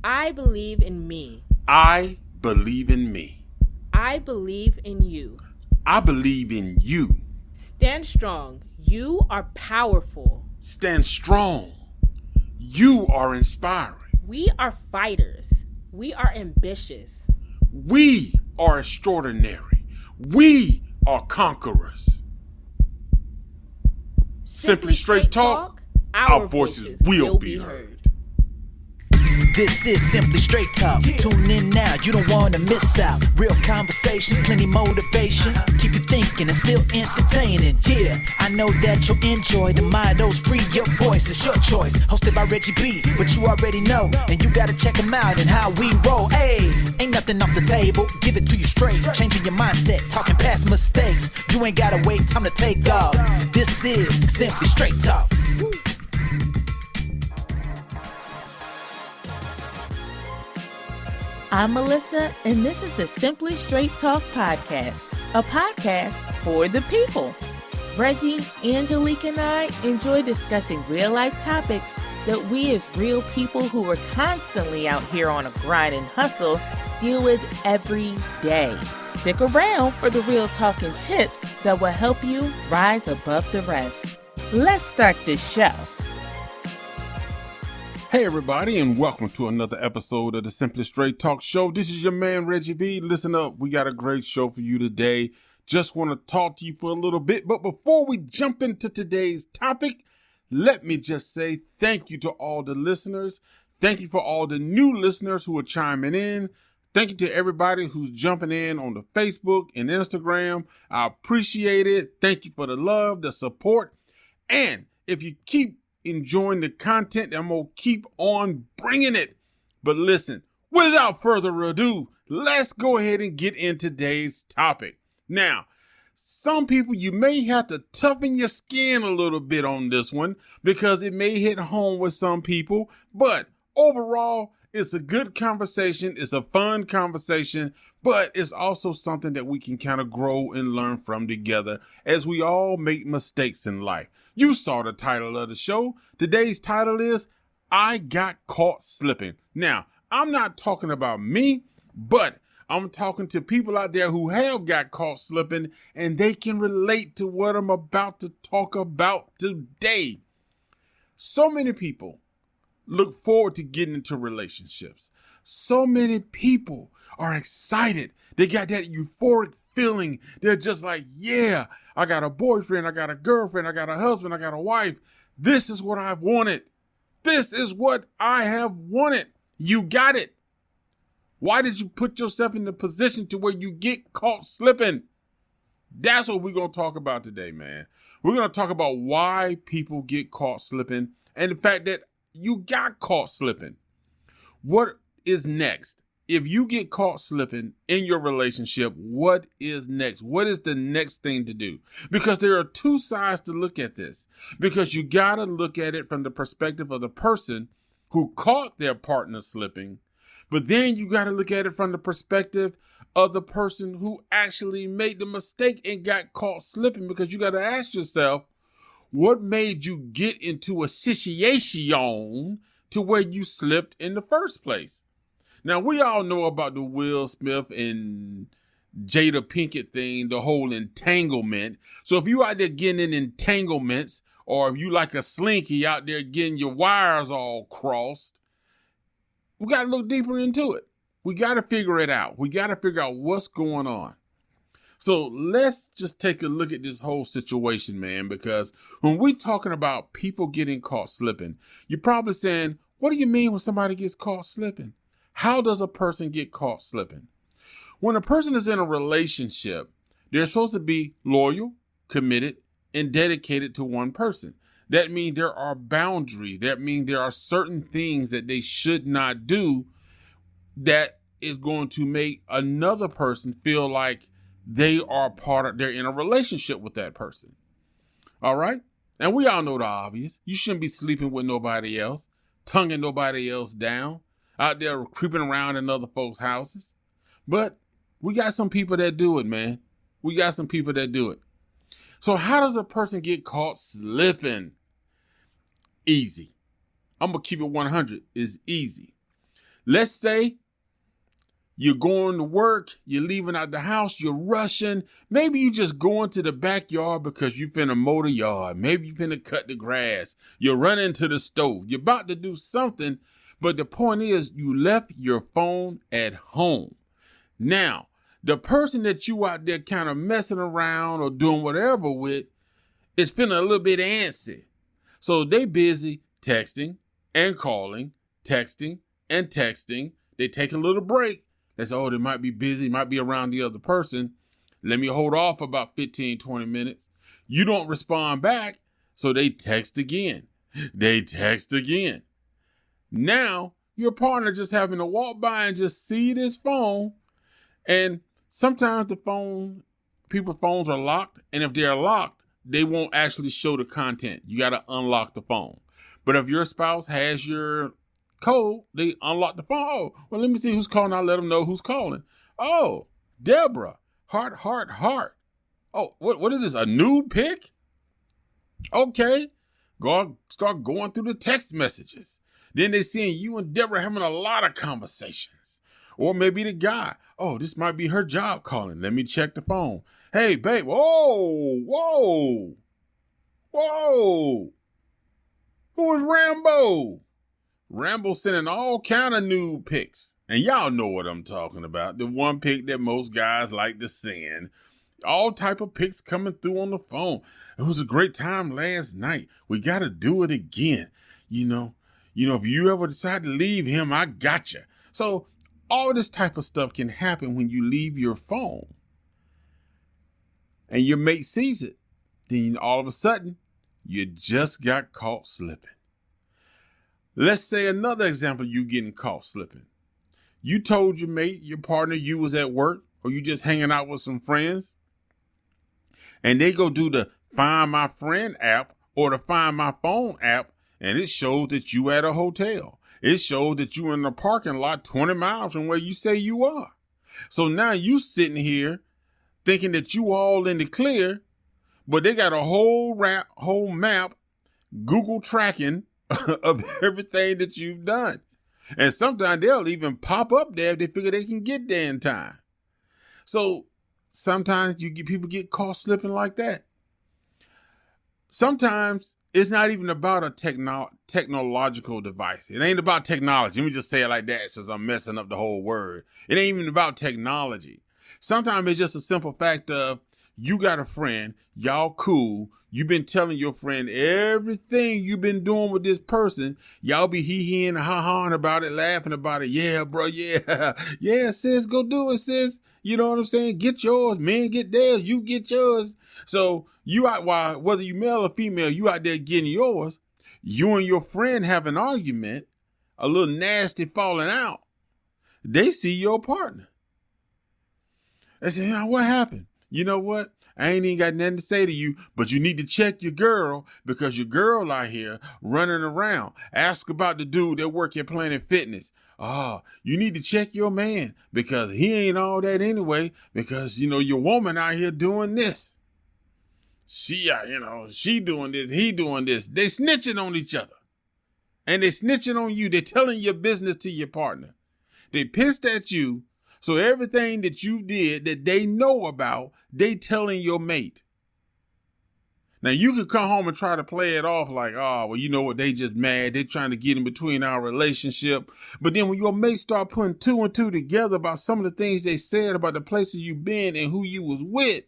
I believe in me. I believe in me. I believe in you. I believe in you. Stand strong. You are powerful. Stand strong. You are inspiring. We are fighters. We are ambitious. We are extraordinary. We are conquerors. Simply straight talk, our voices will be heard. This is Simply Straight Talk. Tune in now, you don't want to miss out. Real conversation, plenty motivation. Keep you thinking and still entertaining. Yeah, I know that you'll enjoy the mottos. Free your voice, it's your choice. Hosted by Reggie B, but you already know. And you gotta check them out and how we roll. Hey, ain't nothing off the table. Give it to you straight. Changing your mindset, talking past mistakes. You ain't gotta wait, time to take off. This is Simply Straight Talk. I'm Melissa, and this is the Simply Straight Talk podcast, a podcast for the people. Reggie, Angelique, and I enjoy discussing real-life topics that we as real people who are constantly out here on a grind and hustle deal with every day. Stick around for the real talk and tips that will help you rise above the rest. Let's start this show. Hey everybody, and welcome to another episode of the Simply Straight Talk Show. This is your man Reggie B. Listen up, we got a great show for you today. Just want to talk to you for a little bit, but before we jump into today's topic, let me just say thank you to all the listeners. Thank you for all the new listeners who are chiming in. Thank you to everybody who's jumping in on the Facebook and Instagram. I appreciate it. Thank you for the love, the support, and if you keep enjoying the content, I'm gonna keep on bringing it. But listen, without further ado, let's go ahead and get into today's topic. Now, some people, you may have to toughen your skin a little bit on this one because it may hit home with some people, but overall, it's a good conversation. It's a fun conversation, but it's also something that we can kind of grow and learn from together as we all make mistakes in life. You saw the title of the show. Today's title is I Got Caught Slippin'. Now, I'm not talking about me, but I'm talking to people out there who have got caught slipping and they can relate to what I'm about to talk about today. So many people look forward to getting into relationships. So many people are excited. They got that euphoric feeling. They're just like, yeah, I got a boyfriend, I got a girlfriend, I got a husband, I got a wife. This is what I've wanted. This is what I have wanted. You got it. Why did you put yourself in the position to where you get caught slipping? That's what we're going to talk about today, man. We're going to talk about why people get caught slipping and the fact that you got caught slipping. What is next? If you get caught slipping in your relationship, what is next? What is the next thing to do? Because there are two sides to look at this. Because you got to look at it from the perspective of the person who caught their partner slipping. But then you got to look at it from the perspective of the person who actually made the mistake and got caught slipping. Because you got to ask yourself, what made you get into a situation to where you slipped in the first place? Now, we all know about the Will Smith and Jada Pinkett thing, the whole entanglement. So if you out there getting in entanglements, or if you like a slinky out there getting your wires all crossed, we got to look deeper into it. We got to figure it out. We got to figure out what's going on. So let's just take a look at this whole situation, man, because when we're talking about people getting caught slipping, you're probably saying, what do you mean when somebody gets caught slipping? How does a person get caught slipping? When a person is in a relationship, they're supposed to be loyal, committed, and dedicated to one person. That means there are boundaries. That means there are certain things that they should not do that is going to make another person feel like they're in a relationship with that person. All right? And we all know the obvious. You shouldn't be sleeping with nobody else, tonguing nobody else down, out there creeping around in other folks' houses. But we got some people that do it, man. We got some people that do it. So how does a person get caught slipping? Easy. I'm going to keep it 100. It's easy. Let's say you're going to work, you're leaving out the house, you're rushing. Maybe you just going to the backyard because you finna mow the yard. Maybe you finna cut the grass. You're running to the stove. You're about to do something, but the point is you left your phone at home. Now, the person that you out there kind of messing around or doing whatever with is feeling a little bit antsy. So they busy texting and calling, texting and texting. They take a little break. They say, oh, they might be busy, might be around the other person. Let me hold off about 15, 20 minutes. You don't respond back, so they text again. They text again. Now, your partner just having to walk by and just see this phone. And sometimes people's phones are locked. And if they're locked, they won't actually show the content. You got to unlock the phone. But if your spouse has your code, they unlock the phone. Oh, well, let me see who's calling. I'll let them know who's calling. Oh, Deborah, heart, heart, heart. Oh, what is this, a nude pic? Okay, start going through the text messages. Then they seeing you and Deborah having a lot of conversations. Or maybe the guy, oh, this might be her job calling. Let me check the phone. Hey, babe, whoa. Who is Rambo? Rambo sending all kind of nude pics. And y'all know what I'm talking about. The one pic that most guys like to send. All type of pics coming through on the phone. It was a great time last night. We got to do it again. You know, if you ever decide to leave him, I got you. So all this type of stuff can happen when you leave your phone. And your mate sees it. Then all of a sudden, you just got caught slipping. Let's say another example, you getting caught slipping. You told your mate, your partner, you was at work or you just hanging out with some friends. And they go do the Find My Friend app or the Find My Phone app. And it shows that you at a hotel. It shows that you in the parking lot 20 miles from where you say you are. So now you sitting here thinking that you all in the clear, but they got a whole map, Google tracking of everything that you've done. And sometimes they'll even pop up there if they figure they can get there in time. So sometimes people get caught slipping like that. Sometimes it's not even about a technological device. It ain't about technology. Let me just say it like that since I'm messing up the whole word. It ain't even about technology. Sometimes it's just a simple fact of you got a friend, y'all cool. You've been telling your friend everything you've been doing with this person. Y'all be hee-heeing and ha-haing about it, laughing about it. Yeah, bro, yeah. Yeah, sis, go do it, sis. You know what I'm saying? Get yours, men get theirs, you get yours. So you out, whether you male or female, you out there getting yours. You and your friend have an argument, a little nasty falling out. They see your partner. They say, what happened? You know what? I ain't even got nothing to say to you, but you need to check your girl because your girl out here running around. Ask about the dude that work at Planet Fitness. You need to check your man because he ain't all that anyway because, your woman out here doing this. She doing this, he doing this. They snitching on each other. And they snitching on you. They telling your business to your partner. They pissed at you. So everything that you did that they know about, they telling your mate. Now you could come home and try to play it off like, you know what, they just mad. They trying to get in between our relationship. But then when your mate start putting two and two together about some of the things they said about the places you've been and who you was with,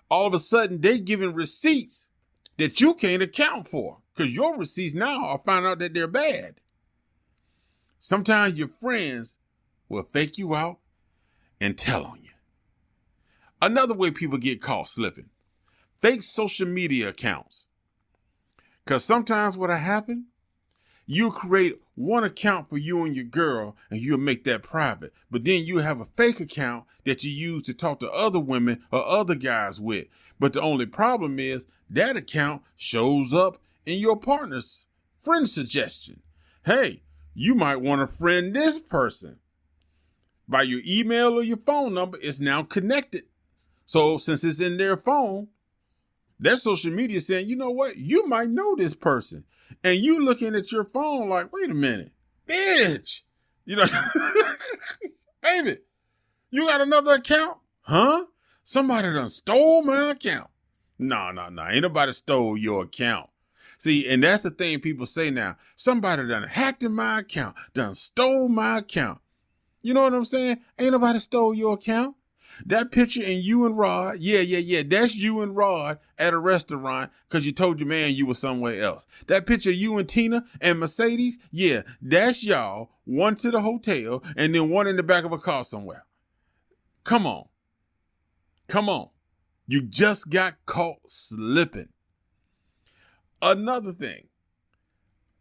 all of a sudden they giving receipts that you can't account for because your receipts now are found out that they're bad. Sometimes your friends will fake you out and tell on you. Another way people get caught slipping, fake social media accounts. Because sometimes what'll happen, you'll create one account for you and your girl and you'll make that private. But then you have a fake account that you use to talk to other women or other guys with. But the only problem is that account shows up in your partner's friend suggestion. Hey, you might want to friend this person. By your email or your phone number, it's now connected. So since it's in their phone, their social media is saying, you know what? You might know this person. And you looking at your phone like, wait a minute. bitch. You know, baby, you got another account? Huh? Somebody done stole my account. No. Ain't nobody stole your account. See, and that's the thing people say now. Somebody done hacked in my account, done stole my account. You know what I'm saying? Ain't nobody stole your account. That picture in you and Rod, yeah. That's you and Rod at a restaurant because you told your man you were somewhere else. That picture of you and Tina and Mercedes, yeah, that's y'all. One to the hotel and then one in the back of a car somewhere. Come on. You just got caught slipping. Another thing,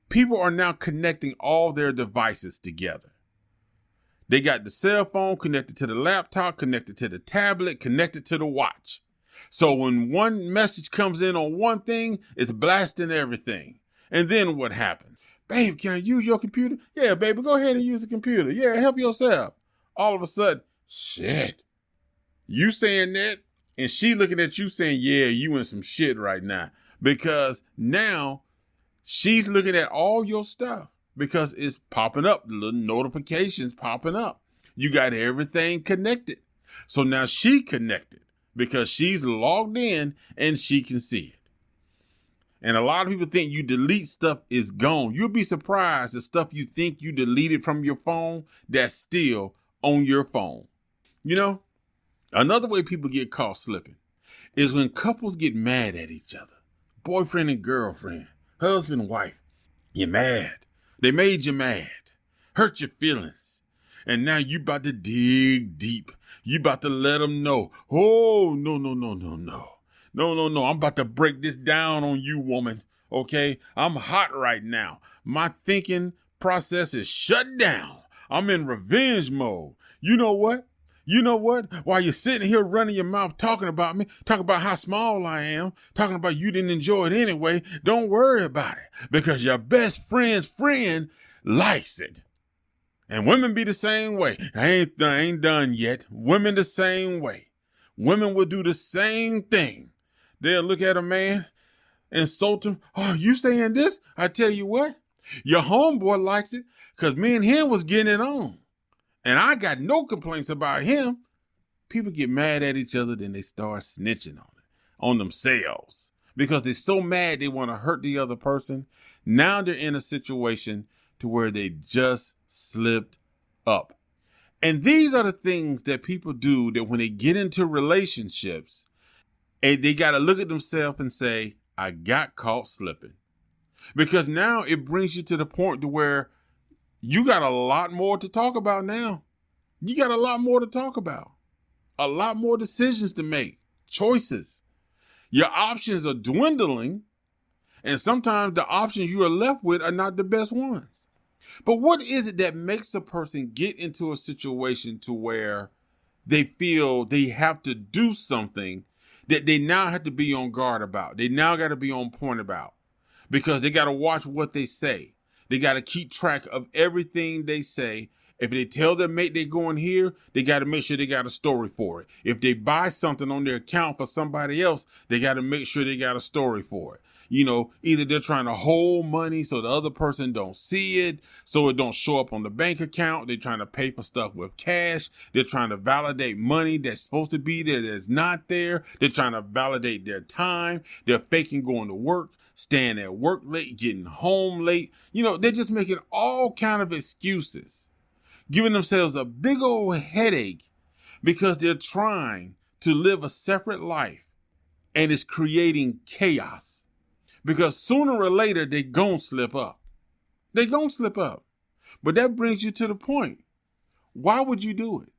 people are now connecting all their devices together. They got the cell phone connected to the laptop, connected to the tablet, connected to the watch. So when one message comes in on one thing, it's blasting everything. And then what happens? Babe, can I use your computer? Yeah, baby, go ahead and use the computer. Yeah, help yourself. All of a sudden, shit. You saying that, and she looking at you saying, yeah, you in some shit right now. Because now she's looking at all your stuff because it's popping up, little notifications popping up. You got everything connected. So now she connected because she's logged in and she can see it. And a lot of people think you delete stuff is gone. You'll be surprised the stuff you think you deleted from your phone that's still on your phone. You know, another way people get caught slipping is when couples get mad at each other. Boyfriend and girlfriend, husband, wife, you're mad. They made you mad, hurt your feelings. And now you about to dig deep. You about to let them know, oh, no. No, I'm about to break this down on you, woman. Okay, I'm hot right now. My thinking process is shut down. I'm in revenge mode. You know what? While you're sitting here running your mouth talking about me, talking about how small I am, talking about you didn't enjoy it anyway, don't worry about it because your best friend's friend likes it. And women be the same way. I ain't done yet. Women the same way. Women will do the same thing. They'll look at a man, insult him. Oh, you saying this? I tell you what, your homeboy likes it because me and him was getting it on. And I got no complaints about him. People get mad at each other, then they start snitching on themselves because they're so mad they want to hurt the other person. Now they're in a situation to where they just slipped up. And these are the things that people do that when they get into relationships, and they got to look at themselves and say, I got caught slipping. Because now it brings you to the point to where you got a lot more to talk about now. You got a lot more to talk about. A lot more decisions to make. Choices. Your options are dwindling. And sometimes the options you are left with are not the best ones. But what is it that makes a person get into a situation to where they feel they have to do something that they now have to be on guard about? They now got to be on point about because they got to watch what they say. They got to keep track of everything they say. If they tell their mate they're going here, they got to make sure they got a story for it. If they buy something on their account for somebody else, they got to make sure they got a story for it. You know, either they're trying to hold money so the other person don't see it, so it don't show up on the bank account. They're trying to pay for stuff with cash. They're trying to validate money that's supposed to be there that's not there. They're trying to validate their time. They're faking going to work, staying at work late, getting home late. You know, they're just making all kind of excuses, giving themselves a big old headache because they're trying to live a separate life and it's creating chaos. Because sooner or later, they gon' slip up. They gon' slip up. But that brings you to the point. Why would you do it?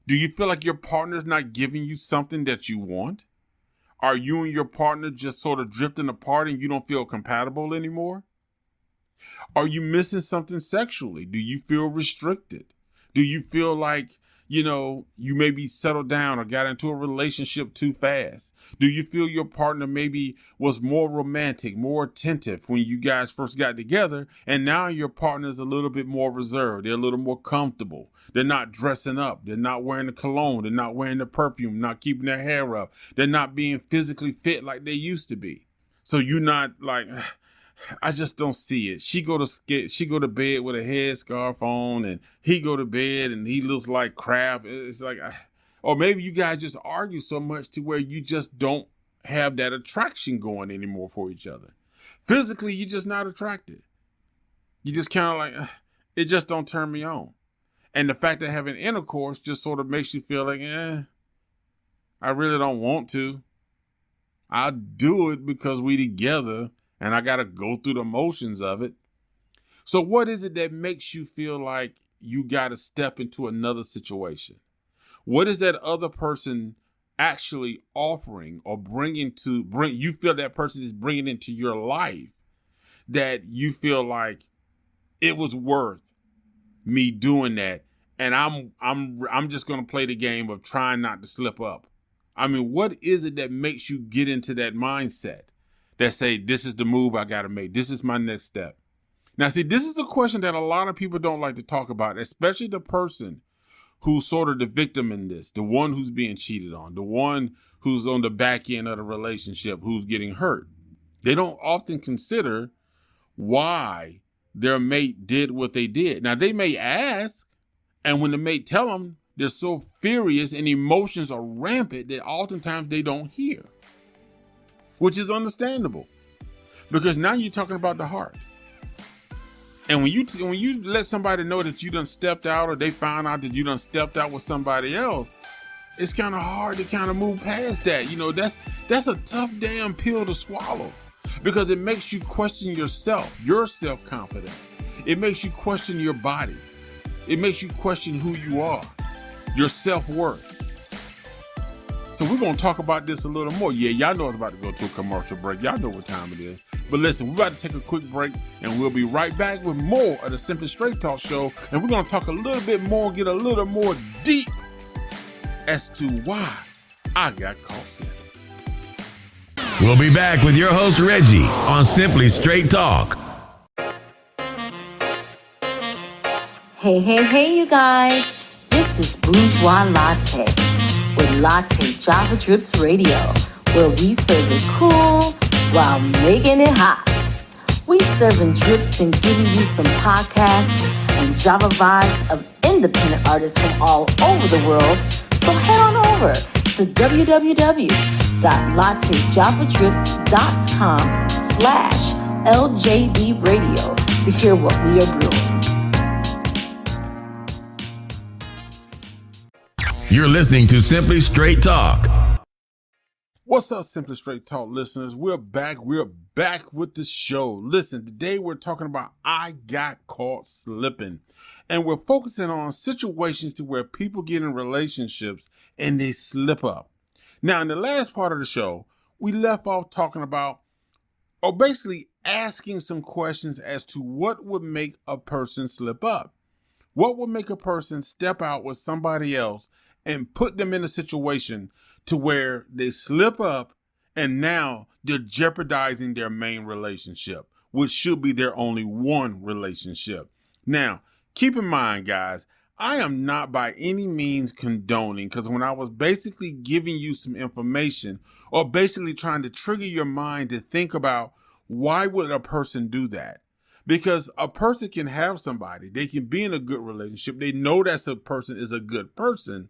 Do you feel like your partner's not giving you something that you want? Are you and your partner just sort of drifting apart and you don't feel compatible anymore? Are you missing something sexually? Do you feel restricted? Do you feel like, you know, you maybe settled down or got into a relationship too fast? Do you feel your partner maybe was more romantic, more attentive when you guys first got together, and now your partner's a little bit more reserved? They're a little more comfortable. They're not dressing up. They're not wearing the cologne. They're not wearing the perfume, not keeping their hair up. They're not being physically fit like they used to be. So you're not like, I just don't see it. She go to bed with a headscarf on, and he go to bed and he looks like crap. It's like, or maybe you guys just argue so much to where you just don't have that attraction going anymore for each other. Physically, you're just not attracted. You just kind of like, it just don't turn me on. And the fact that having intercourse just sort of makes you feel like, I really don't want to. I do it because we together and I got to go through the motions of it. So what is it that makes you feel like you got to step into another situation? What is that other person actually offering or you feel that person is bringing into your life that you feel like it was worth me doing that? And I'm just going to play the game of trying not to slip up. I mean, what is it that makes you get into that mindset that say, this is the move I got to make. This is my next step. Now, see, this is a question that a lot of people don't like to talk about, especially the person who's sort of the victim in this, the one who's being cheated on, the one who's on the back end of the relationship, who's getting hurt. They don't often consider why their mate did what they did. Now, they may ask, and when the mate tell them, they're so furious and emotions are rampant that oftentimes they don't hear, which is understandable because now you're talking about the heart. And when you let somebody know that you done stepped out or they found out that you done stepped out with somebody else, it's kind of hard to kind of move past that. You know, that's a tough damn pill to swallow because it makes you question yourself, your self-confidence. It makes you question your body. It makes you question who you are, your self-worth. So we're going to talk about this a little more. Yeah, y'all know it's about to go to a commercial break. Y'all know what time it is. But listen, we're about to take a quick break, and we'll be right back with more of the Simply Straight Talk Show. And we're going to talk a little bit more, get a little more deep as to why I got caught slipping. We'll be back with your host, Reggie, on Simply Straight Talk. Hey, you guys. This is Bourgeois Latte with Latte Java Drips Radio, where we serve it cool while making it hot. We serving drips and giving you some podcasts and Java vibes of independent artists from all over the world. So head on over to www.lattejavadrips.com/LJD Radio to hear what we are brewing. You're listening to Simply Straight Talk. What's up, Simply Straight Talk listeners? We're back with the show. Listen, today we're talking about I Got Caught Slippin'. And we're focusing on situations to where people get in relationships and they slip up. Now, in the last part of the show, we left off talking about, or basically asking some questions as to what would make a person slip up. What would make a person step out with somebody else and put them in a situation to where they slip up and now they're jeopardizing their main relationship, which should be their only one relationship. Now, keep in mind, guys, I am not by any means condoning, because when I was basically giving you some information or basically trying to trigger your mind to think about why would a person do that? Because a person can have somebody, they can be in a good relationship, they know that a person is a good person,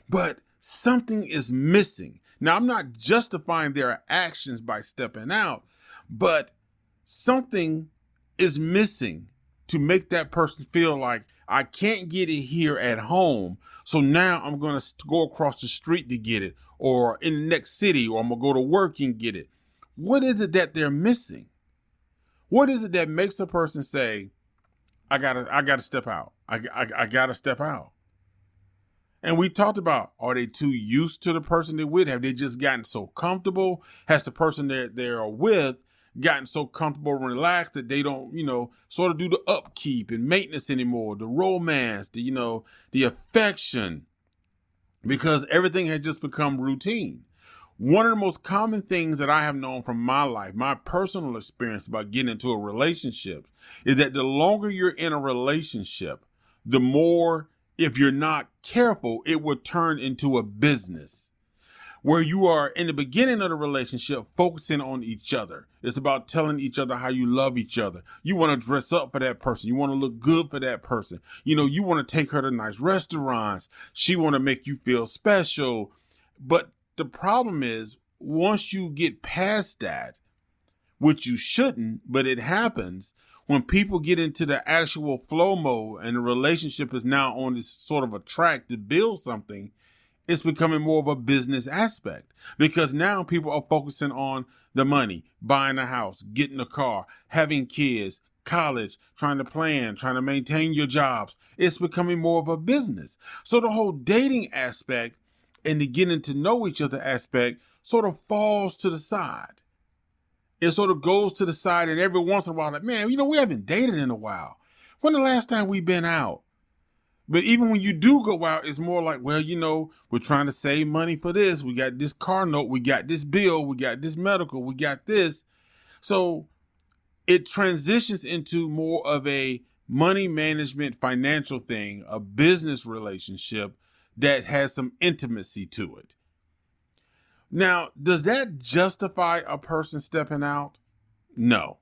but something is missing. Now, I'm not justifying their actions by stepping out, but something is missing to make that person feel like I can't get it here at home, so now I'm going to go across the street to get it, or in the next city, or I'm going to go to work and get it. What is it that they're missing? What is it that makes a person say, I gotta step out. I gotta step out. And we talked about, are they too used to the person they're with? Have they just gotten so comfortable? Has the person that they're with gotten so comfortable and relaxed that they don't, sort of do the upkeep and maintenance anymore, the romance, the affection, because everything has just become routine. One of the most common things that I have known from my life, my personal experience about getting into a relationship, is that the longer you're in a relationship, the more, if you're not careful, it will turn into a business. where you are in the beginning of the relationship focusing on each other. It's about telling each other how you love each other. You want to dress up for that person. You want to look good for that person. You know, you want to take her to nice restaurants. She want to make you feel special. But the problem is, once you get past that, which you shouldn't, but it happens, when people get into the actual flow mode and the relationship is now on this sort of a track to build something, it's becoming more of a business aspect, because now people are focusing on the money, buying a house, getting a car, having kids, college, trying to plan, trying to maintain your jobs. It's becoming more of a business. So the whole dating aspect and the getting to know each other aspect sort of falls to the side. It sort of goes to the side, and every once in a while, like, man, you know, we haven't dated in a while. When the last time we been out? But even when you do go out, it's more like, well, you know, we're trying to save money for this. We got this car note. We got this bill. We got this medical. We got this. So it transitions into more of a money management, financial thing, a business relationship that has some intimacy to it. Now, does that justify a person stepping out? No.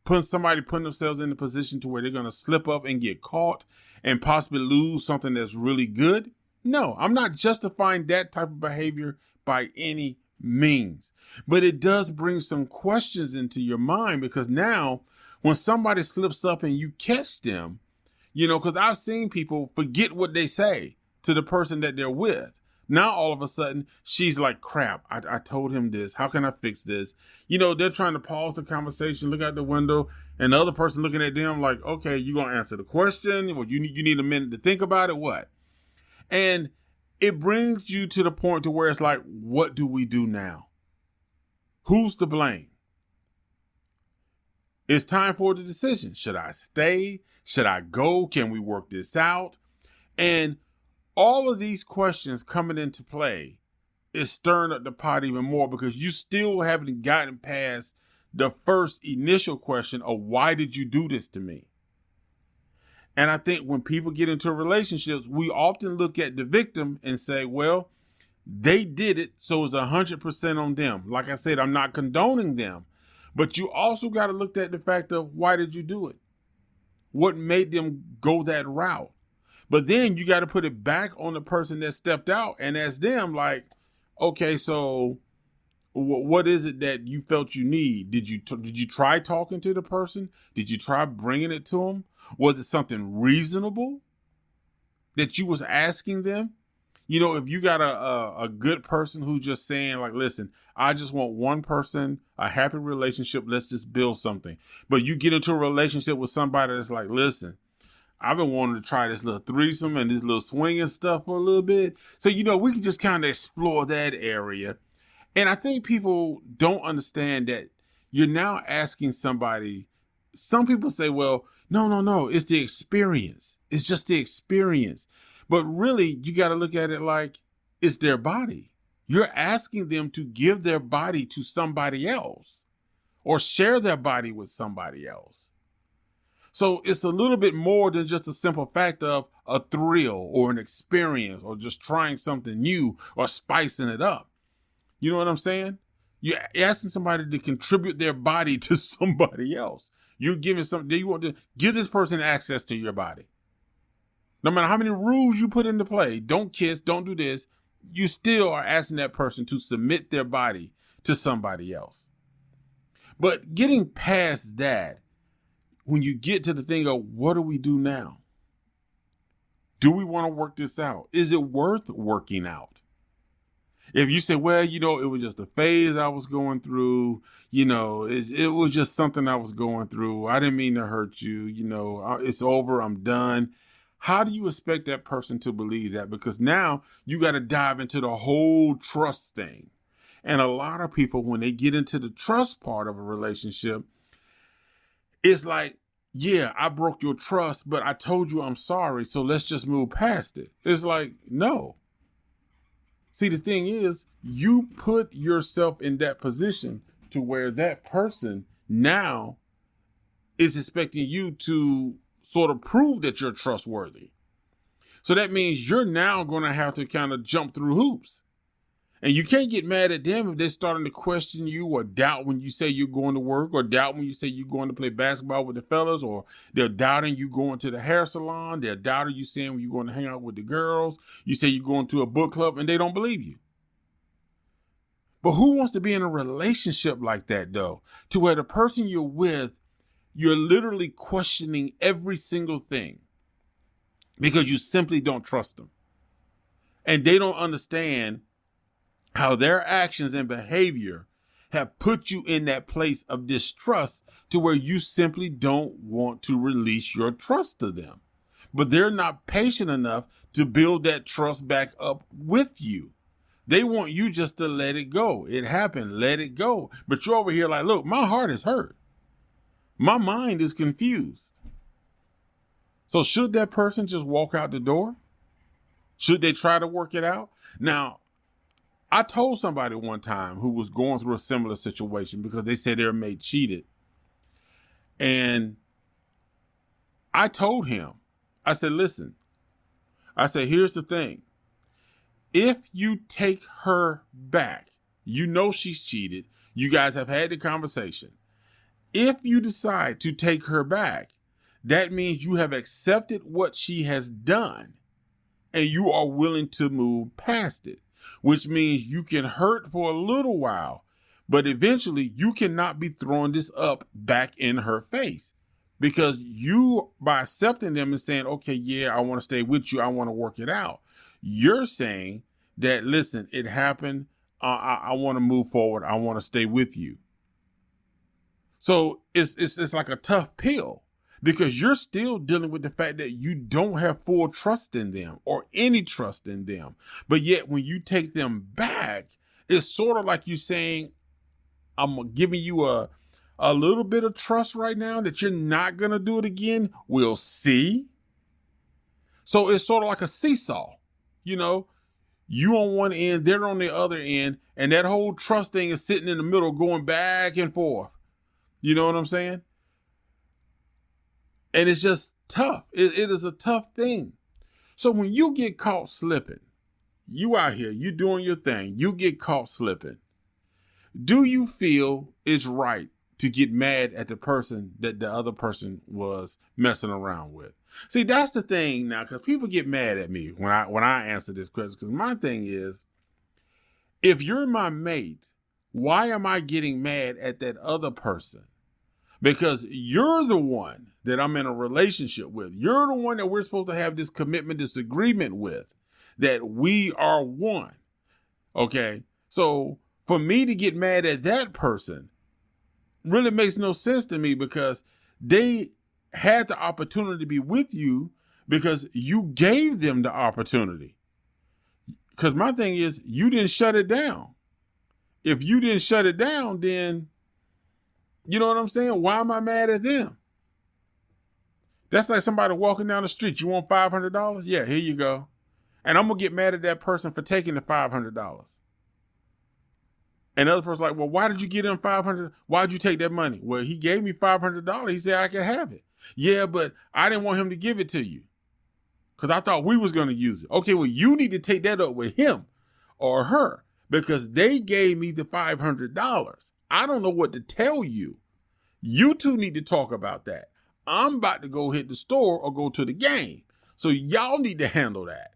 Putting themselves in a position to where they're going to slip up and get caught and possibly lose something that's really good? No, I'm not justifying that type of behavior by any means. But it does bring some questions into your mind, because now when somebody slips up and you catch them, you know, because I've seen people forget what they say to the person that they're with. Now, all of a sudden, she's like, crap, I told him this. How can I fix this? You know, they're trying to pause the conversation, look out the window, and the other person looking at them like, okay, you going to answer the question? Well, you need a minute to think about it? What? And it brings you to the point to where it's like, what do we do now? Who's to blame? It's time for the decision. Should I stay? Should I go? Can we work this out? And all of these questions coming into play is stirring up the pot even more, because you still haven't gotten past the first initial question of, why did you do this to me? And I think when people get into relationships, we often look at the victim and say, well, they did it, so it's 100% on them. Like I said, I'm not condoning them, but you also got to look at the fact of, why did you do it? What made them go that route? But then you got to put it back on the person that stepped out and ask them, like, okay, so what is it that you felt you need? Did you try talking to the person? Did you try bringing it to them? Was it something reasonable that you was asking them? You know, if you got a good person who's just saying, like, listen, I just want one person, a happy relationship, let's just build something. But you get into a relationship with somebody that's like, listen, I've been wanting to try this little threesome and this little swinging stuff for a little bit. So, you know, we can just kind of explore that area. And I think people don't understand that you're now asking somebody. Some people say, well, no, it's the experience. It's just the experience. But really, you got to look at it like it's their body. You're asking them to give their body to somebody else or share their body with somebody else. So it's a little bit more than just a simple fact of a thrill or an experience or just trying something new or spicing it up. You know what I'm saying? You're asking somebody to contribute their body to somebody else. You're giving something, you want to give this person access to your body. No matter how many rules you put into play, don't kiss, don't do this, you still are asking that person to submit their body to somebody else. But getting past that, when you get to the thing of, what do we do now? Do we want to work this out? Is it worth working out? If you say, well, you know, it was just a phase I was going through, you know, it was just something I was going through. I didn't mean to hurt you. You know, it's over. I'm done. How do you expect that person to believe that? Because now you got to dive into the whole trust thing. And a lot of people, when they get into the trust part of a relationship, it's like, yeah, I broke your trust, but I told you I'm sorry, so let's just move past it. It's like, no. See, the thing is, you put yourself in that position to where that person now is expecting you to sort of prove that you're trustworthy. So that means you're now going to have to kind of jump through hoops. And you can't get mad at them if they're starting to question you or doubt when you say you're going to work, or doubt when you say you're going to play basketball with the fellas, or they're doubting you going to the hair salon. They're doubting you saying when you're going to hang out with the girls. You say you're going to a book club and they don't believe you. But who wants to be in a relationship like that, though, to where the person you're with, you're literally questioning every single thing because you simply don't trust them. And they don't understand how their actions and behavior have put you in that place of distrust to where you simply don't want to release your trust to them. But they're not patient enough to build that trust back up with you. They want you just to let it go. It happened, let it go. But you're over here like, look, my heart is hurt. My mind is confused. So should that person just walk out the door? Should they try to work it out? Now, I told somebody one time who was going through a similar situation because they said their mate cheated. And I told him, I said, listen, I said, here's the thing. If you take her back, you know she's cheated. You guys have had the conversation. If you decide to take her back, that means you have accepted what she has done and you are willing to move past it, which means you can hurt for a little while, but eventually you cannot be throwing this up back in her face, because you, by accepting them and saying, okay, yeah, I want to stay with you, I want to work it out, you're saying that, listen, it happened, I want to move forward, I want to stay with you. So it's like a tough pill, because you're still dealing with the fact that you don't have full trust in them or any trust in them. But yet when you take them back, it's sort of like you saying, I'm giving you a little bit of trust right now that you're not going to do it again. We'll see. So it's sort of like a seesaw, you know, you on one end, they're on the other end, and that whole trust thing is sitting in the middle going back and forth. You know what I'm saying? And it's just tough. It is a tough thing. So when you get caught slipping, you out here, you doing your thing, you get caught slipping. Do you feel it's right to get mad at the person that the other person was messing around with? See, that's the thing now, because people get mad at me when I answer this question. Because my thing is, if you're my mate, why am I getting mad at that other person? Because you're the one that I'm in a relationship with. You're the one that we're supposed to have this commitment, this agreement with, that we are one. Okay? So for me to get mad at that person really makes no sense to me, because they had the opportunity to be with you because you gave them the opportunity. Because my thing is, you didn't shut it down. If you didn't shut it down, then you know what I'm saying? Why am I mad at them? That's like somebody walking down the street. You want $500? Yeah, here you go. And I'm going to get mad at that person for taking the $500. And the other person's like, well, why did you get him $500? Why did you take that money? Well, he gave me $500. He said I could have it. Yeah, but I didn't want him to give it to you because I thought we was going to use it. Okay, well, you need to take that up with him or her, because they gave me the $500. I don't know what to tell you. You two need to talk about that. I'm about to go hit the store or go to the game. So y'all need to handle that.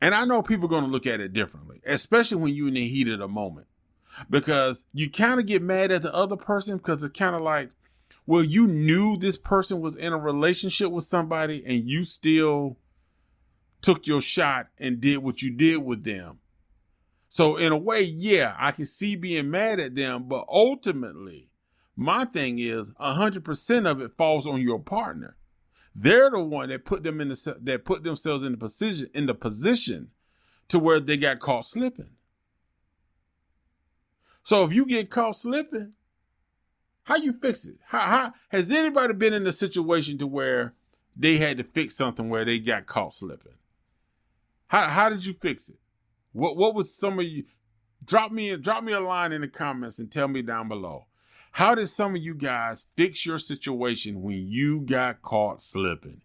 And I know people are going to look at it differently, especially when you're in the heat of the moment, because you kind of get mad at the other person because it's kind of like, well, you knew this person was in a relationship with somebody and you still took your shot and did what you did with them. So in a way, yeah, I can see being mad at them, but ultimately, my thing is 100% of it falls on your partner. They're the one that put themselves in the position to where they got caught slipping. So if you get caught slipping, how you fix it? How has anybody been in a situation to where they had to fix something where they got caught slipping? How did you fix it? What was some of you? Drop me a line in the comments and tell me down below. How did some of you guys fix your situation when you got caught slipping?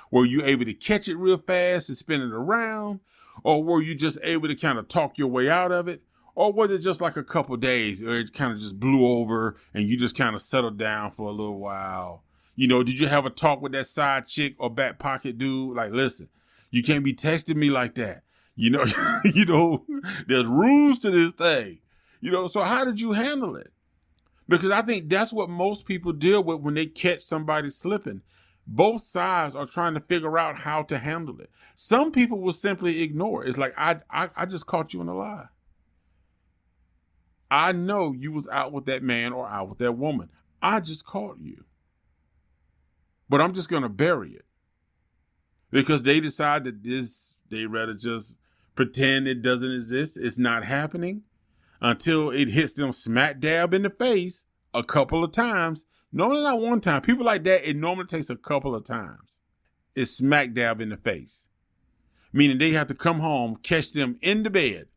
Were you able to catch it real fast and spin it around? Or were you just able to kind of talk your way out of it? Or was it just like a couple days or it kind of just blew over and you just kind of settled down for a little while? You know, did you have a talk with that side chick or back pocket dude? Like, listen, you can't be texting me like that. You know, there's rules to this thing. You know, so how did you handle it? Because I think that's what most people deal with when they catch somebody slipping. Both sides are trying to figure out how to handle it. Some people will simply ignore it. It's like, I just caught you in a lie. I know you was out with that man or out with that woman. I just caught you. But I'm just going to bury it. Because they decide that they rather just pretend it doesn't exist. It's not happening until it hits them smack dab in the face a couple of times. Normally not one time. People like that, it normally takes a couple of times. It's smack dab in the face. Meaning they have to come home, catch them in the bed.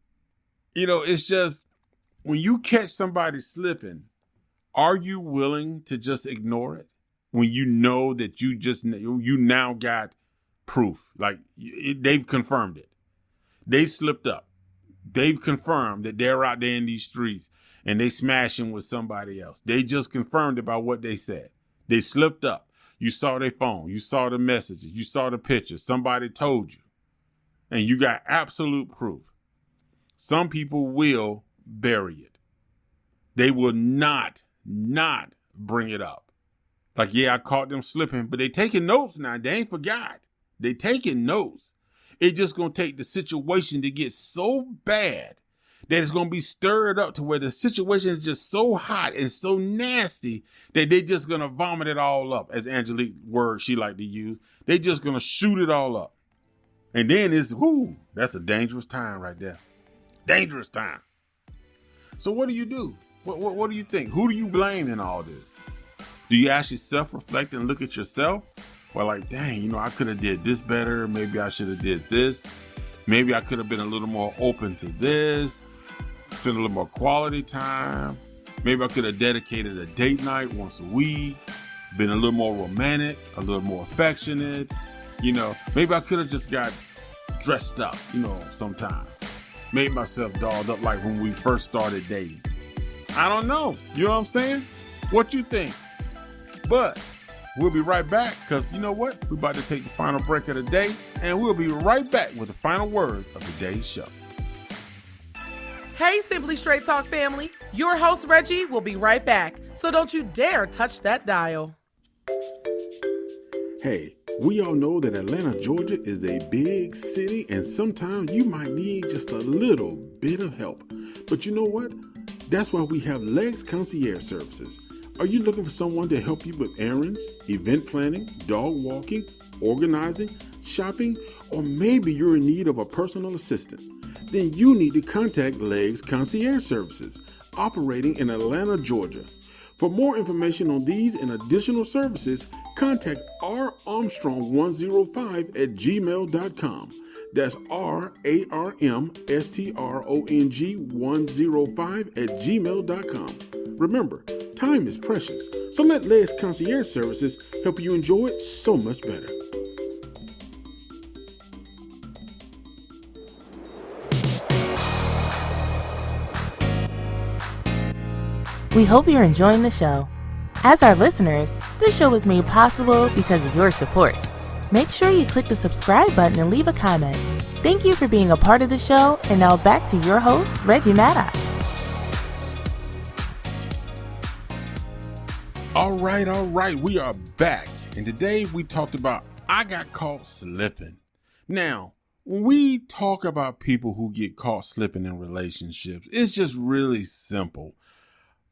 You know, it's just, when you catch somebody slipping, are you willing to just ignore it? When you know that you now got proof, like they've confirmed it. They slipped up. They've confirmed that they're out there in these streets and they smashing with somebody else. They just confirmed it by what they said. They slipped up. You saw their phone. You saw the messages. You saw the pictures. Somebody told you. And you got absolute proof. Some people will bury it. They will not bring it up. Like, yeah, I caught them slipping, but they taking notes now. They ain't forgot. They taking notes. It's just going to take the situation to get so bad that it's going to be stirred up to where the situation is just so hot and so nasty that they're just going to vomit it all up, as Angelique word she like to use. They just going to shoot it all up. And then that's a dangerous time right there. Dangerous time. So what do you do? What do you think? Who do you blame in all this? Do you actually self-reflect and look at yourself? Well, like, dang, I could have did this better. Maybe I should have did this. Maybe I could have been a little more open to this. Spend a little more quality time. Maybe I could have dedicated a date night once a week. Been a little more romantic, a little more affectionate. Maybe I could have just got dressed up, sometime. Made myself dolled up like when we first started dating. I don't know. You know what I'm saying? What you think? But we'll be right back because you know what? We're about to take the final break of the day and we'll be right back with the final word of the day's show. Hey, Simply Straight Talk family. Your host, Reggie, will be right back. So don't you dare touch that dial. Hey, we all know that Atlanta, Georgia is a big city and sometimes you might need just a little bit of help. But you know what? That's why we have Legs Concierge Services. Are you looking for someone to help you with errands, event planning, dog walking, organizing, shopping, or maybe you're in need of a personal assistant? Then you need to contact Legs Concierge Services, operating in Atlanta, Georgia. For more information on these and additional services, contact rarmstrong105@gmail.com. That's rarmstrong105@gmail.com. Remember, time is precious, so let Legs Concierge Services help you enjoy it so much better. We hope you're enjoying the show. As our listeners, this show is made possible because of your support. Make sure you click the subscribe button and leave a comment. Thank you for being a part of the show, and now back to your host, Reggie Maddox. All right. We are back. And today we talked about I got caught slipping. Now, when we talk about people who get caught slipping in relationships, it's just really simple.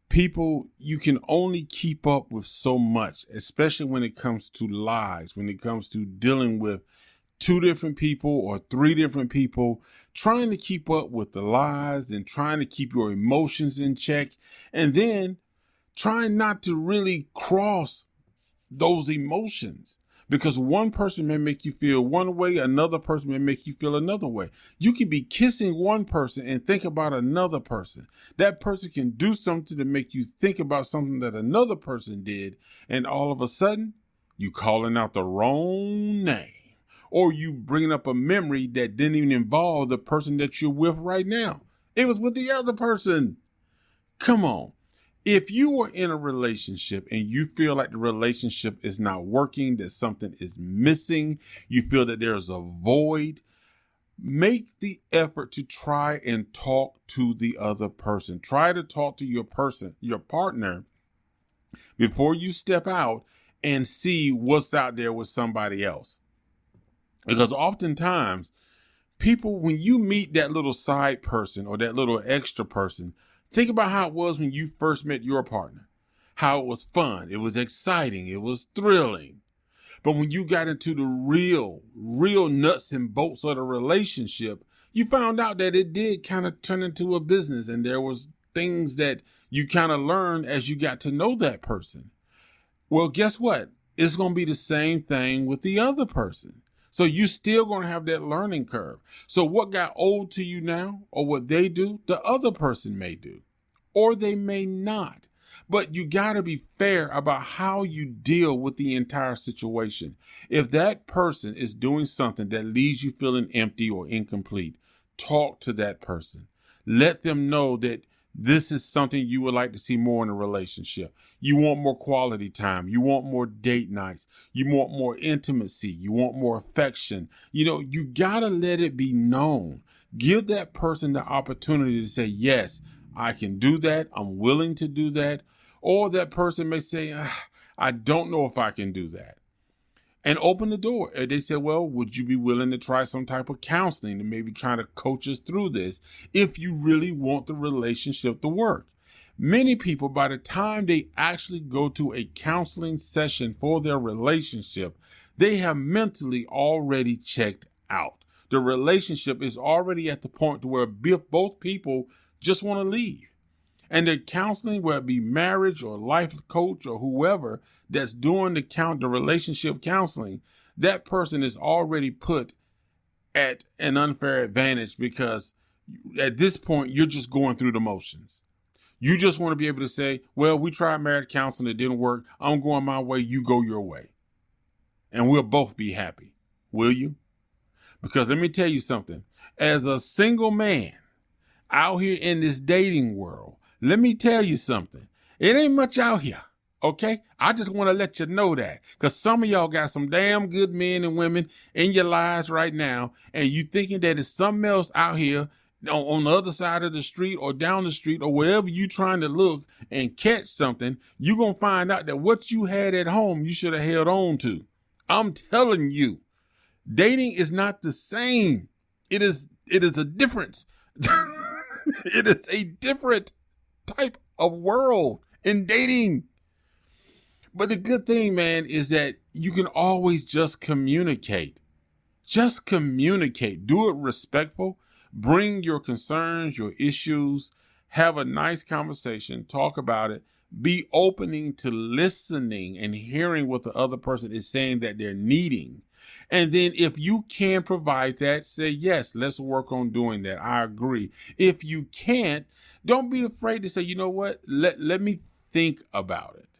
People, you can only keep up with so much, especially when it comes to lies, when it comes to dealing with 2 different people or 3 different people, trying to keep up with the lies and trying to keep your emotions in check, and then trying not to really cross those emotions. Because one person may make you feel one way, another person may make you feel another way. You can be kissing one person and think about another person. That person can do something to make you think about something that another person did. And all of a sudden, you calling out the wrong name. or you bringing up a memory that didn't even involve the person that you're with right now. It was with the other person. Come on. If you are in a relationship and you feel like the relationship is not working, that something is missing, you feel that there's a void, make the effort to try and talk to the other person. Try to talk to your partner, before you step out and see what's out there with somebody else. Because oftentimes, people, when you meet that little side person or that little extra person, think about how it was when you first met your partner. How it was fun. It was exciting. It was thrilling. But when you got into the real nuts and bolts of the relationship, you found out that it did kind of turn into a business, and there was things that you kind of learned as you got to know that person. Well, guess what? It's going to be the same thing with the other person. So you still going to have that learning curve. So what got old to you now, or what they do, the other person may do, or they may not. But you got to be fair about how you deal with the entire situation. If that person is doing something that leaves you feeling empty or incomplete, talk to that person. Let them know that this is something you would like to see more in a relationship. You want more quality time. You want more date nights. You want more intimacy. You want more affection. You got to let it be known. Give that person the opportunity to say, yes, I can do that. I'm willing to do that. Or that person may say, I don't know if I can do that. And open the door. And they say, well, would you be willing to try some type of counseling and maybe try to coach us through this if you really want the relationship to work? Many people, by the time they actually go to a counseling session for their relationship, they have mentally already checked out. The relationship is already at the point where both people just want to leave. And the counseling, whether it be marriage or life coach or whoever that's doing the relationship counseling, that person is already put at an unfair advantage, because at this point, you're just going through the motions. You just want to be able to say, well, we tried marriage counseling, it didn't work. I'm going my way, you go your way. And we'll both be happy. Will you? Because let me tell you something. As a single man out here in this dating world, let me tell you something. It ain't much out here, okay? I just want to let you know that, because some of y'all got some damn good men and women in your lives right now, and you thinking that it's something else out here on the other side of the street or down the street or wherever you trying to look and catch something. You're going to find out that what you had at home, you should have held on to. I'm telling you, dating is not the same. It is a difference. It is a different type of world in dating. But the good thing, man, is that you can always just communicate. Just communicate. Do it respectful. Bring your concerns, your issues. Have a nice conversation. Talk about it. Be opening to listening and hearing what the other person is saying that they're needing. And then if you can provide that, say, yes, let's work on doing that. I agree. If you can't, don't be afraid to say, you know what, let me think about it,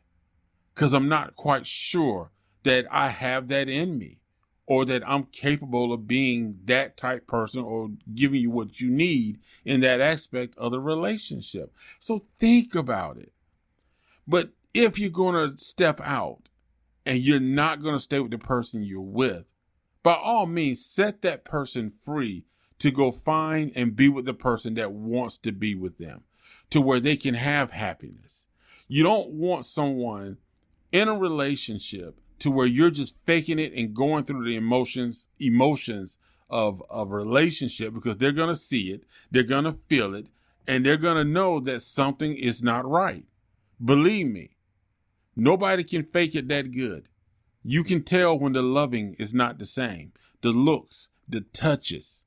because I'm not quite sure that I have that in me, or that I'm capable of being that type person or giving you what you need in that aspect of the relationship. So think about it. But if you're going to step out and you're not going to stay with the person you're with, by all means, set that person free to go find and be with the person that wants to be with them, to where they can have happiness. You don't want someone in a relationship to where you're just faking it and going through the emotions of a relationship, because they're going to see it, they're going to feel it, and they're going to know that something is not right. Believe me, nobody can fake it that good. You can tell when the loving is not the same. The looks, the touches,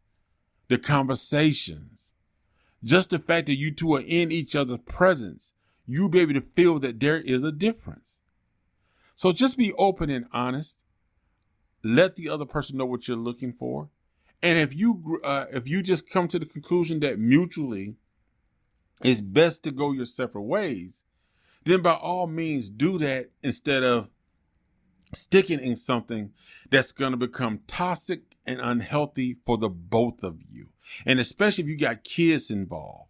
the conversations, just the fact that you two are in each other's presence, you'll be able to feel that there is a difference. So just be open and honest. Let the other person know what you're looking for. And if you just come to the conclusion that mutually it's best to go your separate ways, then by all means do that, instead of sticking in something that's going to become toxic and unhealthy for the both of you. And especially if you got kids involved.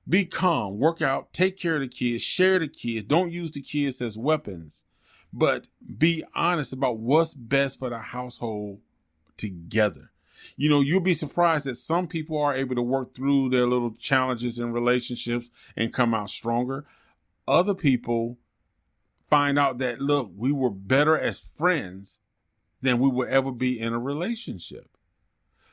Be calm, work out, take care of the kids, share the kids. Don't use the kids as weapons, but be honest about what's best for the household together. You know, you'll be surprised that some people are able to work through their little challenges in relationships and come out stronger. Other people find out that, look, we were better as friends than we will ever be in a relationship.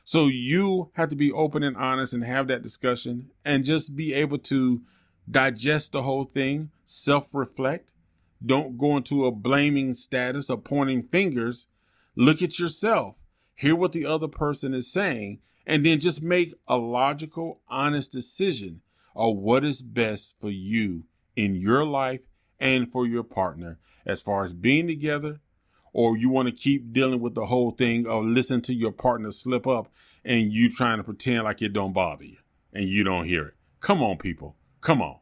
So you have to be open and honest and have that discussion and just be able to digest the whole thing, self-reflect. Don't go into a blaming status or pointing fingers. Look at yourself, hear what the other person is saying, and then just make a logical, honest decision of what is best for you in your life and for your partner as far as being together. Or you want to keep dealing with the whole thing of listening to your partner slip up and you trying to pretend like it don't bother you and you don't hear it. Come on, people. Come on.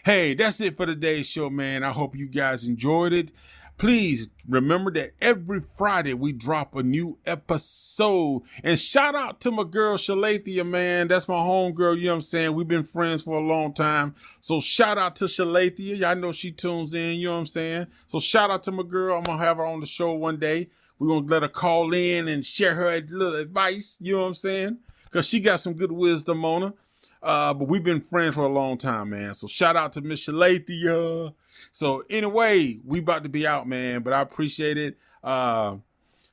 Hey, that's it for today's show, man. I hope you guys enjoyed it. Please remember that every Friday we drop a new episode. And shout out to my girl, Shalathia, man. That's my homegirl, you know what I'm saying? We've been friends for a long time. So shout out to Shalathia. Y'all know she tunes in, you know what I'm saying? So shout out to my girl. I'm going to have her on the show one day. We're going to let her call in and share her little advice, you know what I'm saying? Because she got some good wisdom on her. But we've been friends for a long time, man. So shout out to Miss Shalathia. So anyway, we about to be out, man, but I appreciate it.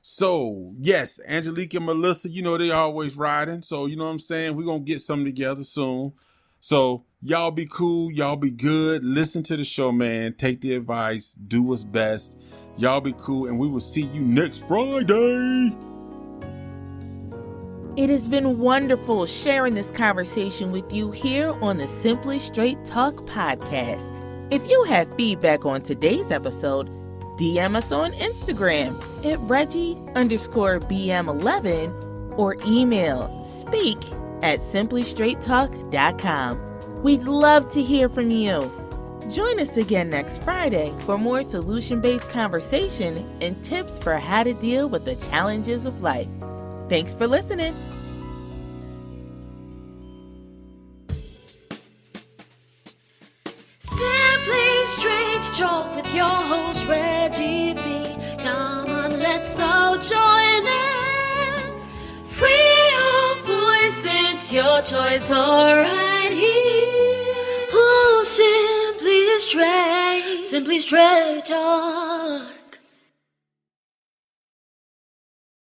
So yes, Angelique and Melissa, you know, they always riding. So you know what I'm saying? We're going to get something together soon. So y'all be cool. Y'all be good. Listen to the show, man. Take the advice. Do what's best. Y'all be cool. And we will see you next Friday. It has been wonderful sharing this conversation with you here on the Simply Straight Talk podcast. If you have feedback on today's episode, DM us on Instagram at Reggie_BM11 or email speak@simplystraighttalk.com. We'd love to hear from you. Join us again next Friday for more solution-based conversation and tips for how to deal with the challenges of life. Thanks for listening. Simply Straight Talk with your host Reggie B. Come on, let's all join in. Free your voice, it's your choice, all right here. Oh, Simply Straight Talk.